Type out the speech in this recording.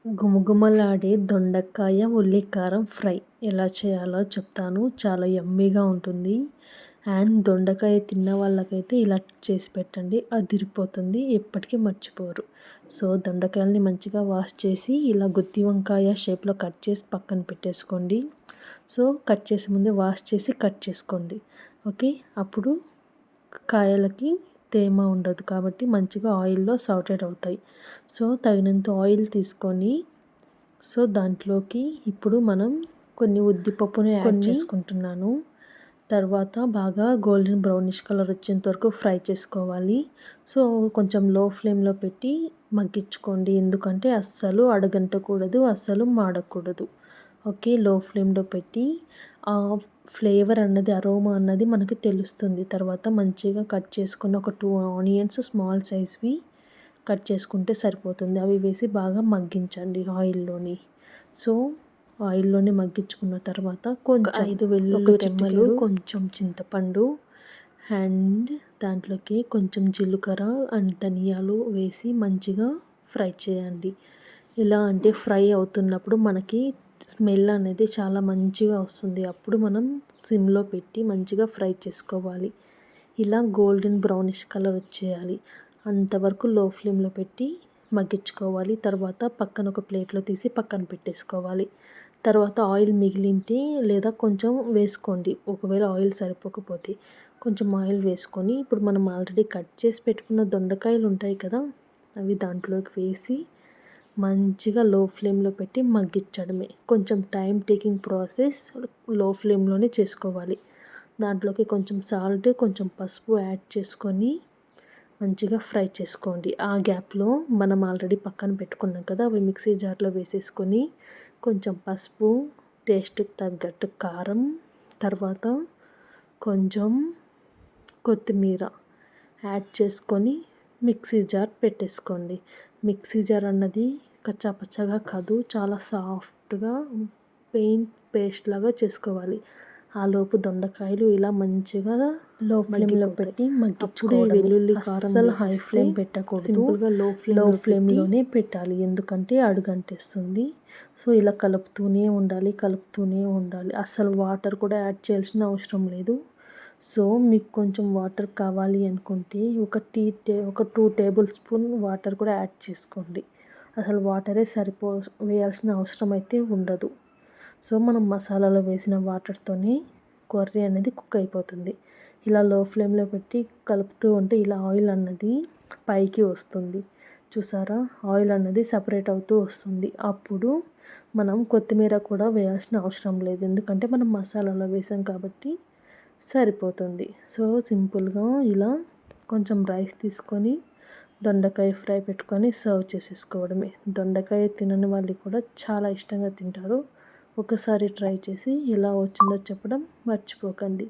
గుమగుమలాడే దొండకాయ ఉల్లికారం ఫ్రై ఎలా చేయాలో చెప్తాను. చాలా యమ్మీగా ఉంటుంది. అండ్ దొండకాయ తిన్న వాళ్ళకైతే ఇలా చేసి పెట్టండి, అదిరిపోతుంది, ఎప్పటికీ మర్చిపోరు. సో దొండకాయల్ని మంచిగా వాష్ చేసి ఇలా గుత్తి వంకాయ షేప్లో కట్ చేసి పక్కన పెట్టేసుకోండి. సో కట్ చేసే ముందే వాష్ చేసి కట్ చేసుకోండి. ఓకే, అప్పుడు కాయలకి తేమ ఉండదు కాబట్టి మంచిగా ఆయిల్లో సాటెడ్ అవుతాయి. సో తగినంత ఆయిల్ తీసుకొని సో దాంట్లోకి ఇప్పుడు మనం కొన్ని ఉద్దిపప్పుని యాడ్ చేసుకుంటున్నాను. తర్వాత బాగా గోల్డెన్ బ్రౌనిష్ కలర్ వచ్చేంత వరకు ఫ్రై చేసుకోవాలి. సో కొంచెం లో ఫ్లేమ్లో పెట్టి మగ్గించుకోండి, ఎందుకంటే అస్సలు అడగంటకూడదు, అస్సలు మాడకూడదు. ఓకే, లో ఫ్లేమ్లో పెట్టి ఆ ఫ్లేవర్ అన్నది, అరోమా అన్నది మనకి తెలుస్తుంది. తర్వాత మంచిగా కట్ చేసుకున్న ఒక 2 ఆనియన్స్ స్మాల్ సైజ్వి కట్ చేసుకుంటే సరిపోతుంది. అవి వేసి బాగా మగ్గించండి ఆయిల్లోని. సో ఆయిల్లోనే మగ్గించుకున్న తర్వాత కొంచెం 5 వెల్లుల్లి రెమ్మలు, కొంచెం చింతపండు అండ్ దాంట్లోకి కొంచెం జీలకర్ర అండ్ ధనియాలు వేసి మంచిగా ఫ్రై చేయండి. ఎలా అంటే ఫ్రై అవుతున్నప్పుడు మనకి స్మెల్ అనేది చాలా మంచిగా వస్తుంది. అప్పుడు మనం సిమ్లో పెట్టి మంచిగా ఫ్రై చేసుకోవాలి. ఇలా గోల్డెన్ బ్రౌనిష్ కలర్ వచ్చేయాలి, అంతవరకు లో ఫ్లేమ్లో పెట్టి మగ్గించుకోవాలి. తర్వాత పక్కన ఒక ప్లేట్లో తీసి పక్కన పెట్టేసుకోవాలి. తర్వాత ఆయిల్ మిగిలింటే లేదా కొంచెం వేసుకోండి, ఒకవేళ ఆయిల్ సరిపోకపోతే కొంచెం ఆయిల్ వేసుకొని ఇప్పుడు మనం ఆల్రెడీ కట్ చేసి పెట్టుకున్న దొండకాయలు ఉంటాయి కదా, అవి దాంట్లోకి వేసి మంచిగా లో ఫ్లేమ్లో పెట్టి మగ్గించడమే. కొంచెం టైం టేకింగ్ ప్రాసెస్, లో ఫ్లేమ్లోనే చేసుకోవాలి. దాంట్లోకి కొంచెం సాల్ట్, కొంచెం పసుపు యాడ్ చేసుకొని మంచిగా ఫ్రై చేసుకోండి. ఆ గ్యాప్లో మనం ఆల్రెడీ పక్కన పెట్టుకున్నాం కదా, అవి మిక్సీ జార్లో వేసేసుకొని కొంచెం పసుపు, టేస్ట్కి తగ్గట్టు కారం, తర్వాత కొంచెం కొత్తిమీర యాడ్ చేసుకొని మిక్సీ జార్ పెట్టేసుకోండి. మిక్సీ జార్ అన్నది కచ్చాపచ్చాగా కాదు, చాలా సాఫ్ట్గా పేస్ట్ లాగా చేసుకోవాలి. ఆలోపు దొండకాయలు ఇలా మంచిగా లో ఫ్లేమ్లో పెట్టి మగ్గించుకోవడం. వెల్లుల్లి కారం అస్సలు హై ఫ్లేమ్ పెట్టకూడదు, సింపుల్గా లో ఫ్లేమ్లోనే పెట్టాలి, ఎందుకంటే అడుగంటేస్తుంది. సో ఇలా కలుపుతూనే ఉండాలి. అస్సలు వాటర్ కూడా యాడ్ చేయాల్సిన అవసరం లేదు. సో మీకు కొంచెం వాటర్ కావాలి అనుకుంటే ఒక 2 టేబుల్ స్పూన్ వాటర్ కూడా యాడ్ చేసుకోండి. అసలు వాటరే వేయాల్సిన అవసరం అయితే ఉండదు. సో మనం మసాలాలో వేసిన వాటర్తోనే కర్రీ అనేది కుక్ అయిపోతుంది. ఇలా లో ఫ్లేమ్లో పెట్టి కలుపుతూ ఉంటే ఇలా ఆయిల్ అన్నది పైకి వస్తుంది. చూసారా, ఆయిల్ అన్నది సపరేట్ అవుతూ వస్తుంది. అప్పుడు మనం కొత్తిమీర కూడా వేయాల్సిన అవసరం లేదు, ఎందుకంటే మనం మసాలాలో వేసాం కాబట్టి సరిపోతుంది. సో సింపుల్గా ఇలా కొంచెం రైస్ తీసుకొని దొండకాయ ఫ్రై పెట్టుకొని సర్వ్ చేసేసుకోవడమే. దొండకాయ తినని వాళ్ళు కూడా చాలా ఇష్టంగా తింటారు. ఒకసారి ట్రై చేసి ఎలా వచ్చిందో చెప్పడం మర్చిపోకండి.